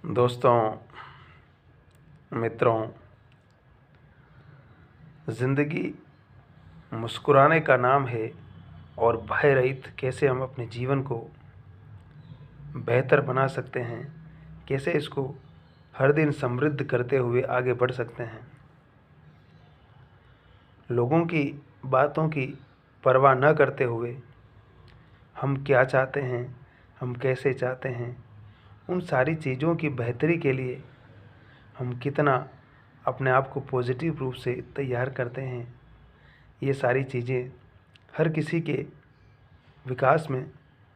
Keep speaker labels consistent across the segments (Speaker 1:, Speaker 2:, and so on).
Speaker 1: दोस्तों, मित्रों, ज़िंदगी मुस्कुराने का नाम है और भय रहित कैसे हम अपने जीवन को बेहतर बना सकते हैं, कैसे इसको हर दिन समृद्ध करते हुए आगे बढ़ सकते हैं। लोगों की बातों की परवाह न करते हुए हम क्या चाहते हैं, हम कैसे चाहते हैं, उन सारी चीज़ों की बेहतरी के लिए हम कितना अपने आप को पॉजिटिव रूप से तैयार करते हैं, ये सारी चीज़ें हर किसी के विकास में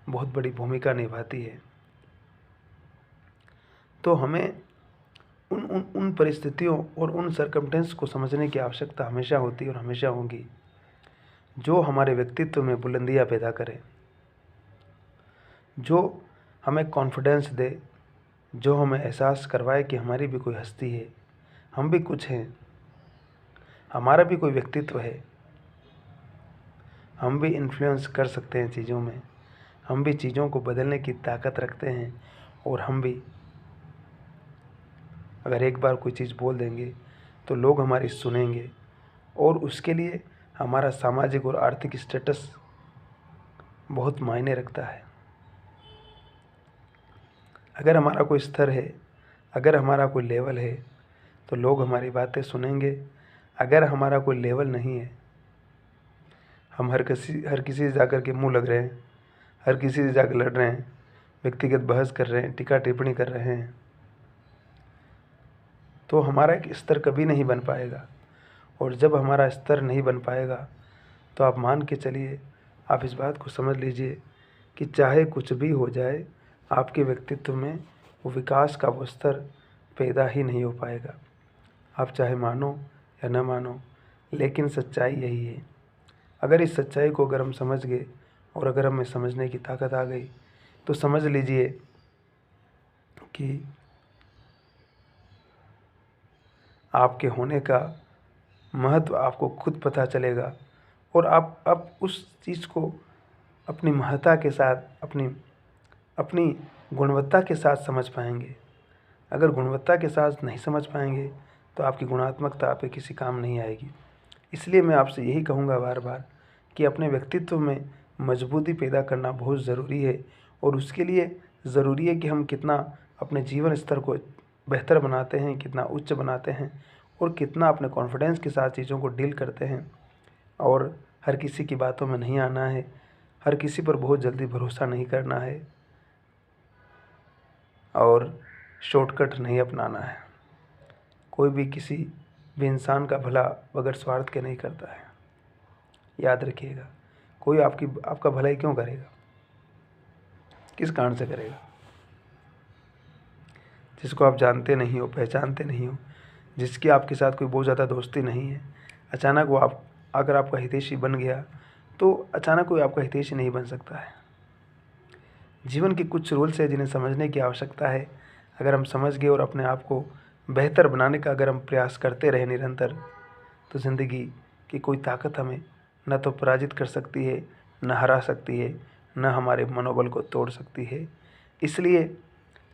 Speaker 1: बहुत बड़ी भूमिका निभाती है। तो हमें उन परिस्थितियों और उन सर्कमस्टेंस को समझने की आवश्यकता हमेशा होती है और हमेशा होगी, जो हमारे व्यक्तित्व में बुलंदियाँ पैदा करे, जो हमें कॉन्फिडेंस दे, जो हमें एहसास करवाए कि हमारी भी कोई हस्ती है, हम भी कुछ हैं, हमारा भी कोई व्यक्तित्व है, हम भी इन्फ्लुएंस कर सकते हैं चीज़ों में, हम भी चीज़ों को बदलने की ताकत रखते हैं। और हम भी अगर एक बार कोई चीज़ बोल देंगे तो लोग हमारी सुनेंगे, और उसके लिए हमारा सामाजिक और आर्थिक स्टेटस बहुत मायने रखता है। अगर हमारा कोई स्तर है, अगर हमारा कोई लेवल है, तो लोग हमारी बातें सुनेंगे। अगर हमारा कोई लेवल नहीं है, हम हर किसी से जाकर के मुंह लग रहे हैं, हर किसी से जाकर लड़ रहे हैं, व्यक्तिगत बहस कर रहे हैं, टीका टिप्पणी कर रहे हैं, तो हमारा एक स्तर कभी नहीं बन पाएगा। और जब हमारा स्तर नहीं बन पाएगा तो आप मान के चलिए, आप इस बात को समझ लीजिए कि चाहे कुछ भी हो जाए, आपके व्यक्तित्व में वो विकास का वो स्तर पैदा ही नहीं हो पाएगा। आप चाहे मानो या न मानो, लेकिन सच्चाई यही है। अगर इस सच्चाई को अगर हम समझ गए और अगर हमें समझने की ताकत आ गई, तो समझ लीजिए कि आपके होने का महत्व आपको खुद पता चलेगा, और आप उस चीज़ को अपनी महत्ता के साथ, अपनी अपनी गुणवत्ता के साथ समझ पाएंगे। अगर गुणवत्ता के साथ नहीं समझ पाएंगे तो आपकी गुणात्मकता आप पे किसी काम नहीं आएगी। इसलिए मैं आपसे यही कहूँगा बार बार कि अपने व्यक्तित्व में मजबूती पैदा करना बहुत ज़रूरी है, और उसके लिए ज़रूरी है कि हम कितना अपने जीवन स्तर को बेहतर बनाते हैं, कितना उच्च बनाते हैं, और कितना अपने कॉन्फिडेंस के साथ चीज़ों को डील करते हैं। और हर किसी की बातों में नहीं आना है, हर किसी पर बहुत जल्दी भरोसा नहीं करना है, और शॉर्टकट नहीं अपनाना है। कोई भी किसी भी इंसान का भला बगैर स्वार्थ के नहीं करता है, याद रखिएगा। कोई आपका भलाई क्यों करेगा, किस कारण से करेगा? जिसको आप जानते नहीं हो, पहचानते नहीं हो, जिसकी आपके साथ कोई बहुत ज़्यादा दोस्ती नहीं है, अचानक वो अगर आपका हितैषी बन गया, तो अचानक कोई आपका हितैषी नहीं बन सकता है। जीवन के कुछ रूल्स है जिन्हें समझने की आवश्यकता है। अगर हम समझ गए और अपने आप को बेहतर बनाने का अगर हम प्रयास करते रहे निरंतर, तो ज़िंदगी की कोई ताकत हमें न तो पराजित कर सकती है, न हरा सकती है, न हमारे मनोबल को तोड़ सकती है। इसलिए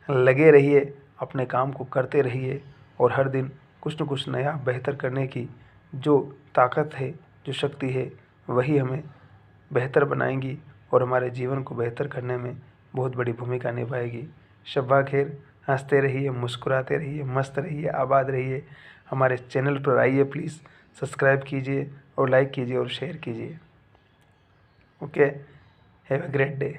Speaker 1: लगे रहिए, अपने काम को करते रहिए, और हर दिन कुछ न कुछ नया बेहतर करने की जो ताकत है, जो शक्ति है, वही हमें बेहतर बनाएंगी और हमारे जीवन को बेहतर करने में बहुत बड़ी भूमिका निभाएगी। शब्बा खैर, हंसते रहिए, मुस्कुराते रहिए, मस्त रहिए, आबाद रहिए। हमारे चैनल पर आइए, प्लीज़ सब्सक्राइब कीजिए और लाइक कीजिए और शेयर कीजिए। Okay, have a great day.